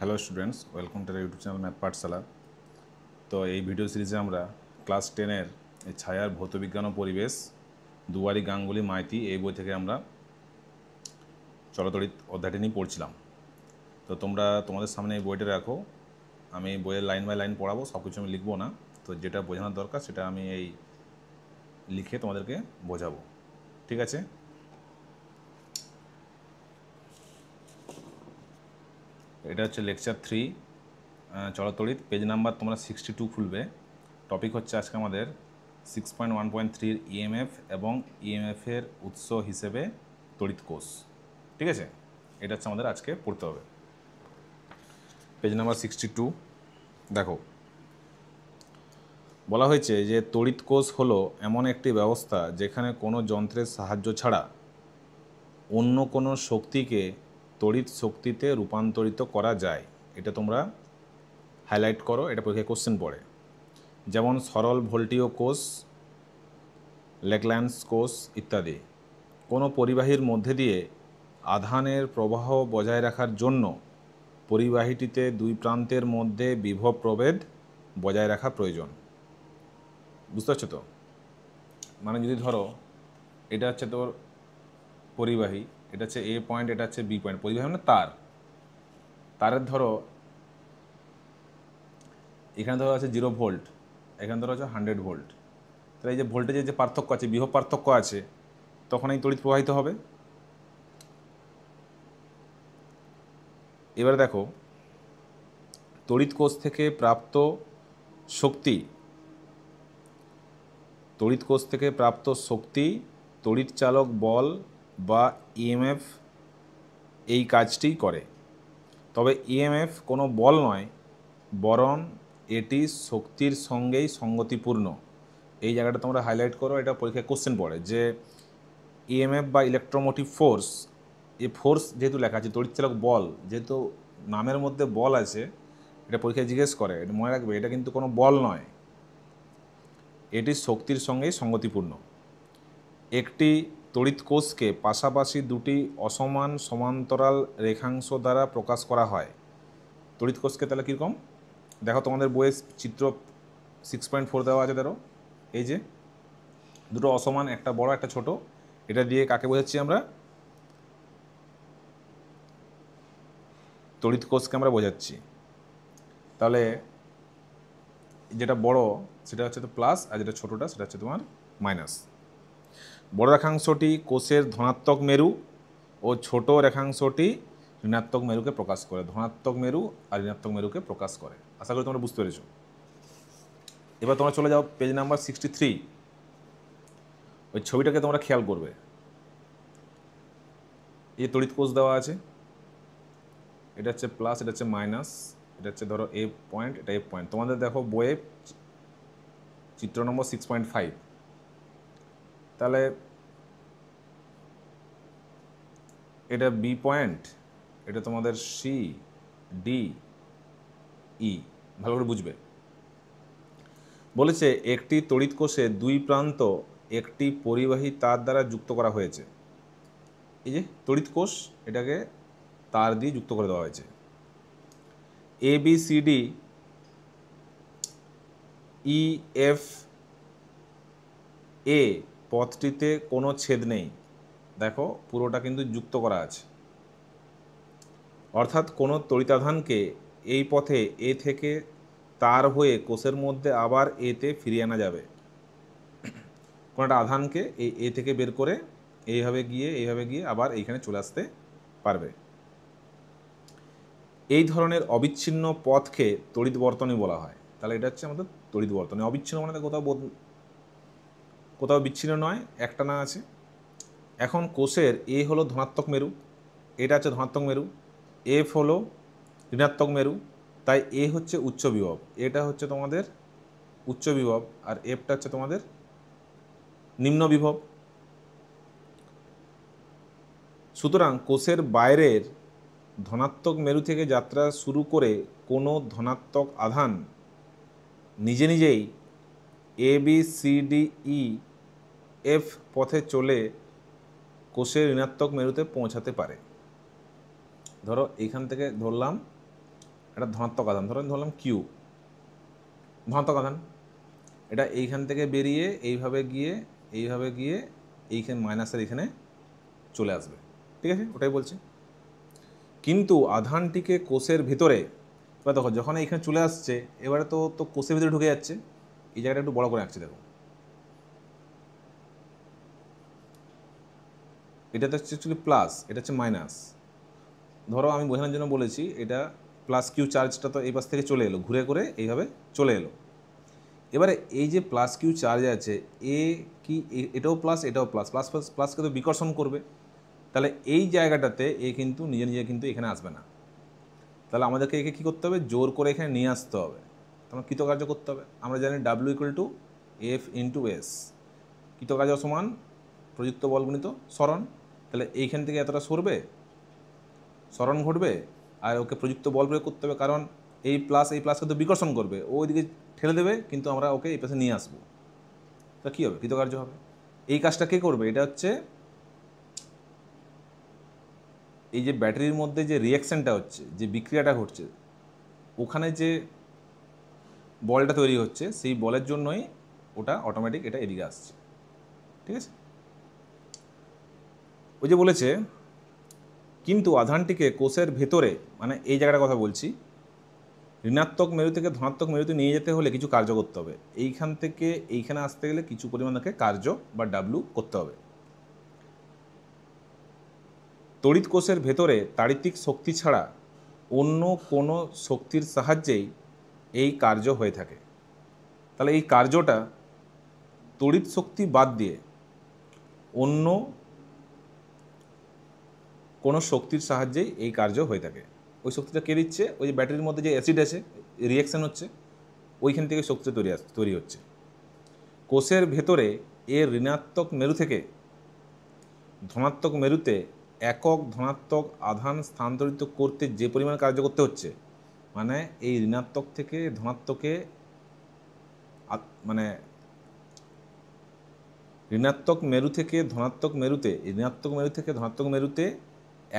Hello students, welcome to YouTube channel math পাঠশালা। তো এই video সিরিজে আমরা ক্লাস 10-এর এই ছায়ার ভৌতবিজ্ঞান ও পরিবেশ দুয়ারি গাঙ্গুলি মাইতি এই বই থেকে আমরা চলতড়িৎ অধ্যায়টি নিয়ে পড়ছিলাম। তো তোমরা তোমাদের সামনে এই বইটা রাখো, আমি বইয়ের লাইন বাই লাইন পড়াবো, সব কিছু আমি লিখবো না। তো যেটা বোঝানোর দরকার সেটা আমি এই লিখে তোমাদেরকে বোঝাবো, ঠিক আছে? এটা হচ্ছে লেকচার 3 চলতড়িৎ, পেজ নাম্বার তোমরা 62 খুলবে। টপিক হচ্ছে আজকে আমাদের 6.1.3 ইএমএফ এবং ইএমএফের উৎস হিসেবে তড়িৎ কোষ, ঠিক আছে? এটা হচ্ছে আমাদের আজকে পড়তে হবে। পেজ নাম্বার 62 দেখো, বলা হয়েছে যে তড়িৎ কোষ হলো এমন একটি ব্যবস্থা যেখানে কোনো যন্ত্রের সাহায্য ছাড়া অন্য কোনো শক্তিকে তড়িৎ শক্তিতে রূপান্তরিত করা যায়। এটা তোমরা হাইলাইট করো, এটা পরীক্ষায় কোশ্চেন পড়ে। যেমন সরল ভোল্টীয় কোষ, লেকল্যান্ডস কোষ ইত্যাদি। কোনো পরিবাহীর মধ্যে দিয়ে আধানের প্রবাহ বজায় রাখার জন্য পরিবাহীটিতে দুই প্রান্তের মধ্যে বিভব প্রভেদ বজায় রাখা প্রয়োজন। বুঝতে পারছো তো? মানে যদি ধরো এটা হচ্ছে তোর পরিবাহী, এটা হচ্ছে এ পয়েন্ট, এটা হচ্ছে বি পয়েন্ট। পরিবাহী মানে তারের ধরো এখানে ধরো আছে 0 ভোল্ট, এখানে ধরো আছে 100 ভোল্ট। তাহলে এই যে ভোল্টেজের যে পার্থক্য আছে, বিভব পার্থক্য আছে, তখন এই তড়িৎ প্রবাহিত হবে। এবারে দেখো, তড়িৎ কোষ থেকে প্রাপ্ত শক্তি, তড়িৎ চালক বল বা ইএমএফ এই কাজটিই করে। তবে ইএমএফ কোনো বল নয়, বরং এটি শক্তির সঙ্গেই সঙ্গতিপূর্ণ। এই জায়গাটা তোমরা হাইলাইট করো, এটা পরীক্ষায় কোশ্চেন পড়ে যে ইএমএফ বা ইলেকট্রোমোটিভ ফোর্স, এই ফোর্স যেহেতু লেখা আছে, তড়িৎচালক বল যেহেতু নামের মধ্যে বল আছে, এটা পরীক্ষায় জিজ্ঞেস করে, এটা মনে রাখবে, এটা কিন্তু কোনো বল নয়, এটি শক্তির সঙ্গেই সঙ্গতিপূর্ণ। একটি তড়িৎ কোষকে পাশাপাশি দুটি অসমান সমান্তরাল রেখাংশ দ্বারা প্রকাশ করা হয়। তড়িৎ কোষকে তাহলে কীরকম দেখো, তোমাদের বইয়ের চিত্র 6.4 দেওয়া আছে। ধরো এই যে দুটো অসমান, একটা বড় একটা ছোট, এটা দিয়ে কাকে বোঝাচ্ছি আমরা? তড়িৎ কোষকে আমরা বোঝাচ্ছি। তাহলে যেটা বড় সেটা হচ্ছে তো প্লাস, আর যেটা ছোটোটা সেটা হচ্ছে তোমার মাইনাস। বড় রেখাংশটি কোষের ধনাত্মক মেরু ও ছোট রেখাংশটি ঋণাত্মক মেরুকে প্রকাশ করে। ধনাত্মক মেরু আর ঋণাত্মক মেরুকে প্রকাশ করে। আশা করি তোমরা বুঝতে পেরেছো। এবার তোমরা চলে যাও পেজ নাম্বার 63। ওই ছবিটাকে তোমরা খেয়াল করবে, এই তড়িৎ কোষ দেওয়া আছে, এটা হচ্ছে প্লাস, এটা হচ্ছে মাইনাস, এটা হচ্ছে ধরো এ পয়েন্ট, এটা এ পয়েন্ট। তোমাদের দেখো বইয়ে চিত্র নম্বর 6.5। তাহলে এটা বি পয়েন্ট, এটা তোমাদের সি ডি ই, ভালো করে বুঝবে। বলেছে একটি তড়িৎ কোষে দুই প্রান্ত একটি পরিবাহী তার দ্বারা যুক্ত করা হয়েছে। এই যে তড়িৎ কোষ, এটাকে তার দিয়ে যুক্ত করে দেওয়া হয়েছে। A B C D E F A পথটিতে কোনো ছেদ নেই। দেখো পুরোটা কিন্তু যুক্ত করা আছে, অর্থাৎ কোনো তড়িতাধানকে এই পথে এ থেকে তার হয়ে কোষের মধ্যে আবার এতে ফিরিয়ে আনা যাবে। কোনো একটা আধানকে এই এ থেকে বের করে এইভাবে গিয়ে আবার এইখানে চলে আসতে পারবে। এই ধরনের অবিচ্ছিন্ন পথকে তড়িৎ বর্তনী বলা হয়। তাহলে এটা হচ্ছে আমাদের তড়িৎ বর্তনী। অবিচ্ছিন্ন মানে কোথাও বিচ্ছিন্ন নয়, একটা না আছে। এখন কোষের এ হলো ধনাত্মক মেরু, এটা হচ্ছে ধনাত্মক মেরু, এফ হলো ঋণাত্মক মেরু, তাই এ হচ্ছে উচ্চ বিভব, এটা হচ্ছে তোমাদের উচ্চ বিভব, আর এফটা হচ্ছে তোমাদের নিম্ন বিভব। সুতরাং কোষের বাইরের ধনাত্মক মেরু থেকে যাত্রা শুরু করে কোনো ধনাত্মক আধান নিজে নিজেই A B C D E F পথে চলে কোষের ঋণাত্মক মেরুতে পৌঁছাতে পারে। ধরো এইখান থেকে ধরলাম এটা ধনাত্মক আধান, ধরলাম কিউ, ধনাত্মক আধান। এটা এইখান থেকে বেরিয়ে এইভাবে গিয়ে এইখানে মাইনাসের এইখানে চলে আসবে, ঠিক আছে, ওটাই বলছি। কিন্তু আধানটিকে কোষের ভিতরে, এবার দেখো যখন এইখানে চলে আসছে এবারে তো কোষের ভিতরে ঢুকে যাচ্ছে। এই জায়গাটা একটু বড় করে আঁকছি, দেখো এটা তো হচ্ছে অ্যাকচুয়ালি প্লাস, এটা হচ্ছে মাইনাস। ধরো আমি বোঝানোর জন্য বলেছি, এটা প্লাস কিউ চার্জটা তো এই পাশ থেকে চলে এলো, ঘুরে করে এইভাবে চলে এলো। এবারে এই যে প্লাস কিউ চার্জ আছে, এ কি এটাও প্লাস এটাও প্লাস, প্লাস প্লাস প্লাসকে তো বিকর্ষণ করবে, তাহলে এই জায়গাটাতে এ কিন্তু নিজে নিজে কিন্তু এখানে আসবে না। তাহলে আমাদেরকে একে কী করতে হবে, জোর করে এখানে নিয়ে আসতে হবে, তোমার কৃতকার্য করতে হবে। আমরা জানি W equal to F into S, কৃতকার্য সমান প্রযুক্ত বল গুণিত সরণ। তাহলে এইখান থেকে এতটা সরবে, সরণ ঘটবে, আর ওকে প্রযুক্ত বল প্রয়োগ করতে হবে, কারণ এই প্লাসকে তো বিকর্ষণ করবে, ও ওইদিকে ঠেলে দেবে, কিন্তু আমরা ওকে এই পাশে নিয়ে আসবো। তা কী হবে, কৃতকার্য হবে। এই কাজটা কে করবে, এটা হচ্ছে এই যে ব্যাটারির মধ্যে যে রিয়াকশানটা হচ্ছে, যে বিক্রিয়াটা ঘটছে, ওখানে যে বলটা তৈরি হচ্ছে, সেই বলের জন্যই ওটা অটোমেটিক এটা এদিকে আসছে, ঠিক আছে। ওই যে বলেছে কিন্তু আধানটিকে কোষের ভেতরে, মানে এই জায়গাটার কথা বলছি, ঋণাত্মক মেরু থেকে ধনাত্মক মেরুতে নিয়ে যেতে হলে কিছু কার্য করতে হবে। এইখান থেকে এইখানে আসতে গেলে কিছু পরিমাণ তাকে কার্য বা ডাব্লু করতে হবে। তড়িৎ কোষের ভেতরে তাড়িতিক শক্তি ছাড়া অন্য কোনো শক্তির সাহায্যেই এই কার্য হয়ে থাকে। তাহলে এই কার্যটা তড়িৎ শক্তি বাদ দিয়ে অন্য কোনো শক্তির সাহায্যেই এই কার্য হয়ে থাকে। ওই শক্তিটা কে দিচ্ছে, ওই যে ব্যাটারির মধ্যে যে অ্যাসিড আছে, রিয়াকশান হচ্ছে, ওইখান থেকে শক্তিটা তৈরি হচ্ছে। কোষের ভেতরে এর ঋণাত্মক মেরু থেকে ধনাত্মক মেরুতে একক ধনাত্মক আধান স্থানান্তরিত করতে যে পরিমাণ কার্য করতে হচ্ছে, মানে এই ঋণাত্মক থেকে ধনাত্মকে, মানে ঋণাত্মক মেরু থেকে ধনাত্মক মেরুতে, ঋণাত্মক মেরু থেকে ধনাত্মক মেরুতে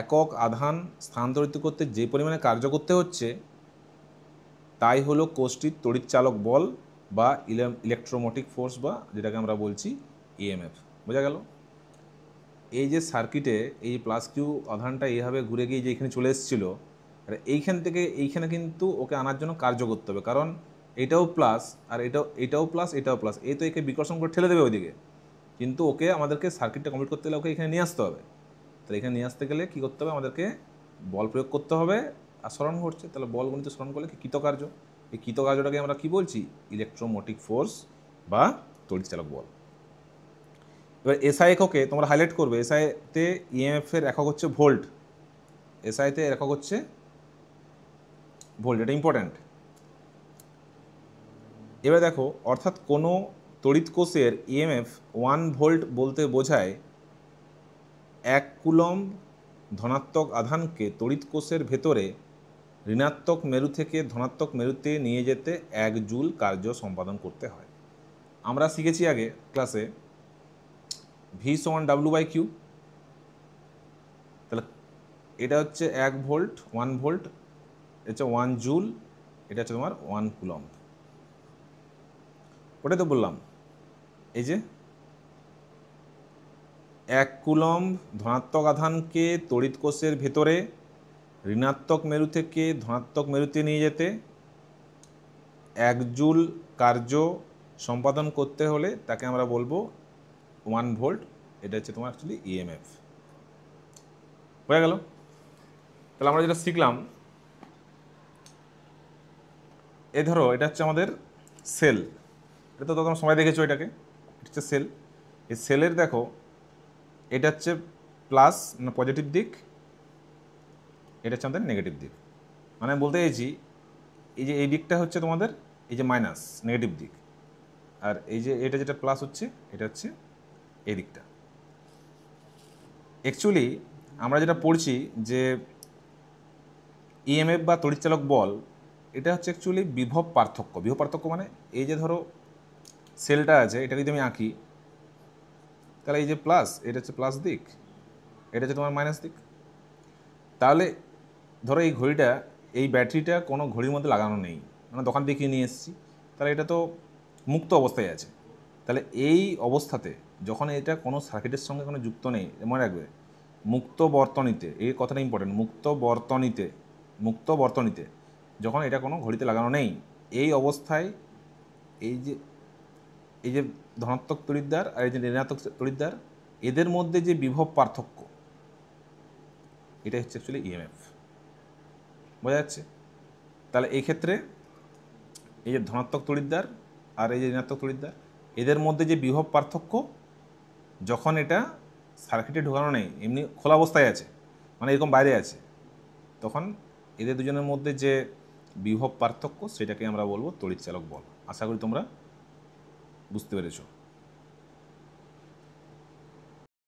একক আধান স্থানান্তরিত করতে যে পরিমাণে কার্য করতে হচ্ছে, তাই হলো কোষটির তড়িৎচালক বল বা ইলেকট্রোমোটিক ফোর্স, বা যেটাকে আমরা বলছি ইএমএফ। বোঝা গেল? এই যে সার্কিটে এই প্লাস কিউ আধানটা এইভাবে ঘুরে গিয়ে যে এখানে চলে এসেছিলো, আর এইখান থেকে এইখানে কিন্তু ওকে আনার জন্য কার্য করতে হবে, কারণ এটাও প্লাস আর এটাও প্লাস এটাও প্লাস, এই তো একে বিকর্ষণ করে ঠেলে দেবে ওইদিকে, কিন্তু ওকে আমাদেরকে সার্কিটটা কমপ্লিট করতে হলে ওকে এখানে নিয়ে আসতে হবে। তাহলে এখানে নিয়ে আসতে গেলে কী করতে হবে, আমাদেরকে বল প্রয়োগ করতে হবে, আর স্মরণ ঘটছে, তাহলে বল গণিত স্মরণ করলে কি কৃতকার্য, এই কৃতকার্যটাকে আমরা কী বলছি, ইলেকট্রোমোটিক ফোর্স বা তড়িৎচালক বল। এবার এসআই এককে তোমরা হাইলাইট করবে, এসআইতে ইএমএফের একক হচ্ছে ভোল্ট, এসআইতে একক হচ্ছে ভোল্ট, এটা ইম্পর্ট্যান্ট। এবার দেখো, অর্থাৎ কোনো তড়িৎ কোষের ইএমএফ 1 ভোল্ট বলতে বোঝায় 1 কুলম্ব ধনাত্মক আধানকে তড়িৎ কোষের ভেতরে ঋণাত্মক মেরু থেকে ধনাত্মক মেরুতে নিয়ে যেতে 1 জুল কার্য সম্পাদন করতে হয়। আমরা শিখেছি আগে ক্লাসে ভি সমান ডাব্লু বাই কিউ, তাহলে এটা হচ্ছে 1 ভোল্ট, 1 ভোল্ট, এটা হচ্ছে 1 জুল, এটা হচ্ছে তোমার 1 কুলম্ব। ওটাই তো বললাম, এই যে 1 কুলম্ব ধনাত্মক আধানকে তড়িৎ কোষের ভেতরে ঋণাত্মক মেরু থেকে ধনাত্মক মেরুতে নিয়ে যেতে 1 জুল কার্য সম্পাদন করতে হলে তাকে আমরা বলবো 1 ভোল্ট, এটা হচ্ছে তোমার অ্যাকচুয়ালি ইএমএফ। হয়ে গেল? তাহলে আমরা যেটা শিখলাম, এ ধরো এটা হচ্ছে আমাদের সেল, এটা তো তোমরা সবাই দেখেছো, এটা হচ্ছে সেল। এই সেলের দেখো, এটা হচ্ছে প্লাস না পজিটিভ দিক, এটা হচ্ছে আমাদের নেগেটিভ দিক। মানে বলতে চাইছি এই যে এই দিকটা হচ্ছে তোমাদের এই যে মাইনাস নেগেটিভ দিক, আর এই যে এটা যেটা প্লাস হচ্ছে এটা হচ্ছে এই দিকটা। অ্যাকচুয়ালি আমরা যেটা পড়ছি যে ইএমএফ বা তড়িৎচালক বল, এটা হচ্ছে অ্যাকচুয়ালি বিভব পার্থক্য। বিভব পার্থক্য মানে এই যে ধরো সেলটা আছে, এটা যদি আমি আঁকি, তাহলে এই যে প্লাস, এটা হচ্ছে প্লাস দিক, এটা হচ্ছে তোমার মাইনাস দিক। তাহলে ধরো এই ঘড়িটা এই ব্যাটারিটা কোনো ঘড়ির মধ্যে লাগানো নেই, মানে দোকান থেকে কিনে নিয়ে এসেছি, তাহলে এটা তো মুক্ত অবস্থায় আছে। তাহলে এই অবস্থাতে যখন এটা কোনো সার্কিটের সঙ্গে কোনো যুক্ত নেই, মনে রাখবে মুক্ত বর্তনীতে, এই কথাটা ইম্পর্টেন্ট, মুক্ত বর্তনীতে যখন এটা কোনো ঘড়িতে লাগানো নেই, এই অবস্থায় এই যে ধনাত্মক তড়িৎদ্বার আর এই যে ঋণাত্মক তড়িৎদ্বার, এদের মধ্যে যে বিভব পার্থক্য, এটাই হচ্ছে অ্যাকচুয়ালি ইএমএফ। বোঝা যাচ্ছে? তাহলে এই ক্ষেত্রে এই যে ধনাত্মক তড়িৎদ্বার আর এই যে ঋণাত্মক তড়িৎদ্বার, এদের মধ্যে যে বিভব পার্থক্য, যখন এটা সার্কিটে ঢোকানো নেই, এমনি খোলা অবস্থায় আছে, মানে এরকম বাইরে আছে, তখন এদের দুজনের মধ্যে যে বিভব পার্থক্য, সেটাকে আমরা বলবো তড়িৎচালক বল। আশা করি তোমরা বুঝতে পেরেছো।